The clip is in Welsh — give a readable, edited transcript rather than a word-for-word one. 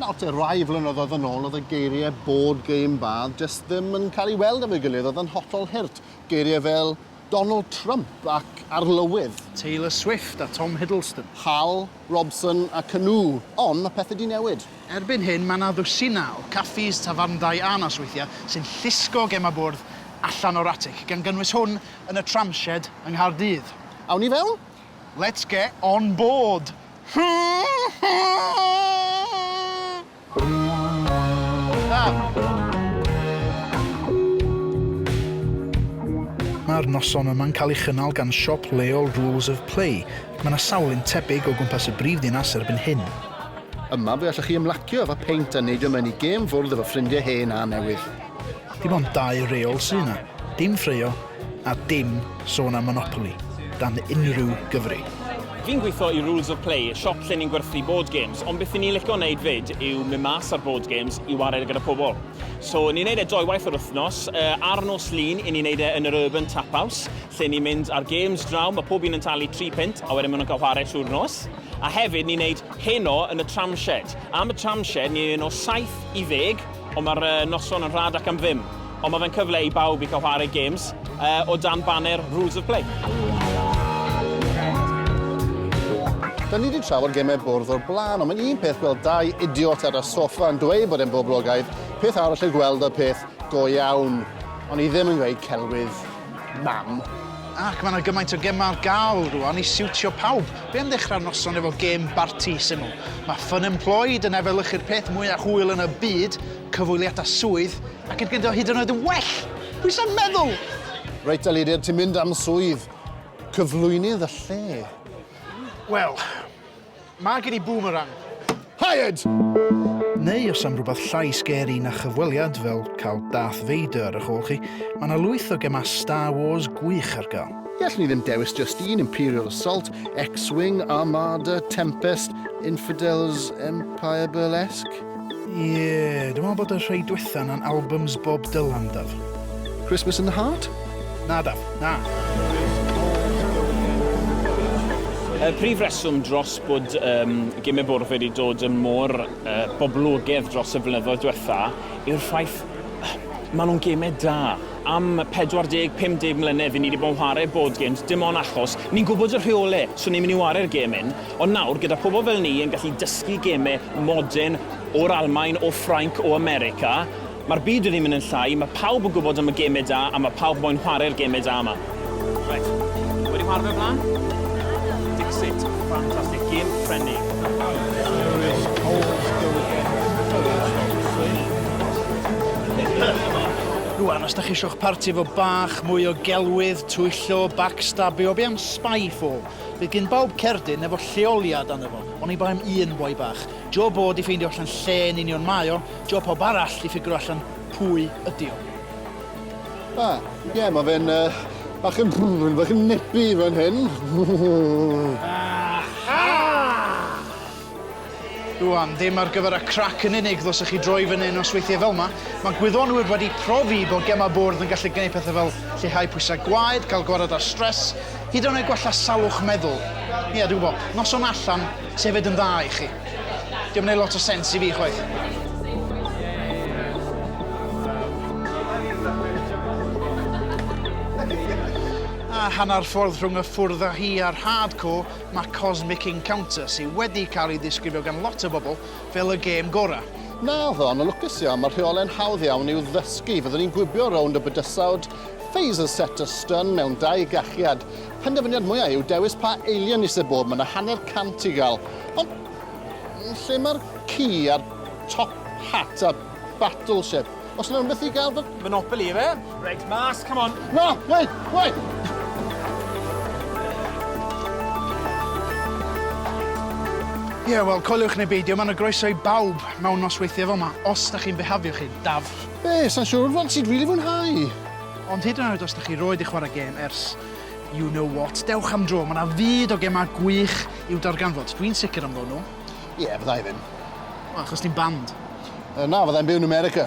lot o rai flynyddoedd yn ôl, oedd y geiriau board game bad jyst ddim yn cael ei weld efo'i gilydd, oedd yn hollol hirt. Geiriau fel Donald Trump ac arlywydd. Taylor Swift a Tom Hiddleston. Hal, Robson a Canoe, ond y pethau di newid. Erbyn hyn, mae yna ddwsina o caffis, tafarndai a nosweithiau sy'n llusgo Gemau Bwrdd allan o'r atig, gan gynnwys hwn yn y tramshed yng Nghaerdydd. Awn ni fewn? Let's get on board! Mae'r noson yma'n cael ei chynnal gan siop leol Rules of Play. Mae yna sawl un tebyg o gwmpas y brifddinas erbyn hyn. Yma fe allwch chi ymlacio efo peint a neidio mewn i gêm fwrdd efo ffrindiau hen a newydd. Dim ond 2 reol sy'n yna. Dim ffreio a dim sôn am Monopoly. Dan unrhyw gyfri. Fi'n gweithio i Rules of Play, siop lle ni'n gwerthu board games, ond beth ni'n licio wneud fyd yw mynd mas ar board games i wario gyda pobl. So ni'n neud e 2 waith yr wythnos, ar nos lun i ni'n neud e yn yr Urban Tap House, lle ni'n mynd ar games draw, mae pob un yn talu 3 pint, a wedyn maen nhw'n cael chwarae trwy'r nos. A hefyd ni'n neud heno yn y tramshed. Am y tramshed ni'n neud o 7 i 10, ond mae'r noson yn rhad ac am ddim. Ond mae fe'n cyfle i bawb i cael chwarae games o dan banner Rules of Play. Da ni wedi trafod gemau bwrdd o'r blaen, ond mae'n un peth gweld 2 idiot ar y soffa yn dweud bod e'n boblogaidd, peth arall yn gweld y peth go iawn, ond i ddim yn gweud celwydd mam. Ac mae yna gymaint o gemau ar gael rwan i siwtio pawb. Be am ddechrau'r noson efo gêm barti syml? Mae Fun Employed yn efelychu'r peth mwyaf hwyl yn y byd, cyfwyliadau swydd, ac yn gyda hyd yn oed yn well. Pwy sy'n meddwl? Reit, Elidir, ti'n mynd am swydd. Cyflwynydd y lle. Wel, mae gen i boomerang. Hired! Neu os am rhywbeth llai scary na chyfweliad fel cael Darth Vader ar ych ôl chi, mae yna lwyth o gemau Star Wars gwych ar gael. Iall ni ddim dewis just un, Imperial Assault, X-Wing, Armada, Tempest, Infidels, Empire Burlesque. Ie, dwi'n meddwl bod y rhai diwetha'n yn albums Bob Dylan, Daf. Christmas in the Heart? Na, Daf, na. Y prif reswm dros bod Gemau Bwrdd wedi dod yn môr boblogaidd dros y flynyddoedd diwetha yw'r ffaith maen nhw'n gemau da. Am 40-50 mlynedd fi ni wedi bod yn chwarae board games, dim ond achos ni'n gwybod y rheolau, so ni'n mynd i wario'r gemau. Ond nawr, gyda pobl fel ni yn gallu dysgu gemau modern o'r Almaen, o Ffrainc, o America, mae'r byd wedi mynd yn llai, mae pawb yn gwybod am y gemau da, a mae pawb moyn chwarae'r gemau da yma. Right. Wedi chwarae fe blaen? Dixit. Fantastic. Game friendly. Rwan, os da chi eisiau'ch parti efo bach, mwy o gelwydd, twyllo, backstabio, be am Spyfall? Bydd gen bawb cerdyn efo lleoliad arno fo, ond i baem un boi bach. Jo bod i ffeindio allan lle yn union mae o, jo pob arall i ffigur allan pwy ydi o. Ie, mae fe'n bach yn nipi fan hyn. Rwan, ddim ar gyfer y crac yn unig ddosach chi droi fyny nosweithiau fel yma. Mae gwyddonwyr wedi profi bod Gemau Bwrdd yn gallu gwneud pethau fel lleihau pwysau gwaed, cael gwared ar stres, hyd yn oed gwella salwch meddwl. Ie, dwi'n gwybod, noson allan, sefyd yn dda i chi. Diolch yn gwneud lot o sens i fi, chwaith. A hanner ffordd rhwng y ffwrdd â hi a'r hardcore, mae Cosmic Encounter sydd wedi cael ei ddisgrifio gan lot o bobl fel y gêm gorau. Na, ddon, y lwcus iawn, mae'r rheolau'n hawdd iawn i'w ddysgu. Fyddwn ni'n gwybio rownd y bydysawd, phaser set y stun mewn 2 gachiad. Penderfyniad mwyaf yw dewis pa alien i sy'n bod, mae yna hanner cant i gael. Ond lle mae'r ci a'r top hat a battleship? Os yna rhywbeth i gael... Monopoly, fe? Right, mas, come on. No, wait! Ie, wel, coeliwch neu beidio, mae'n groeso i bawb mewn nosweithiau fel yma, os da chi'n behafio chi, Daf. Be, sa'n siŵr fod sy'n rili fwynhau. Ond hyd yn oed os da chi roed i chwarae gêm ers you know what, dewch am dro, mae yna fyd o gemau gwych i'w darganfod. Dwi'n sicr am ddod nhw. Ie, fyddai ddim. O, achos ti'n band. Na, fyddai'n byw yn America.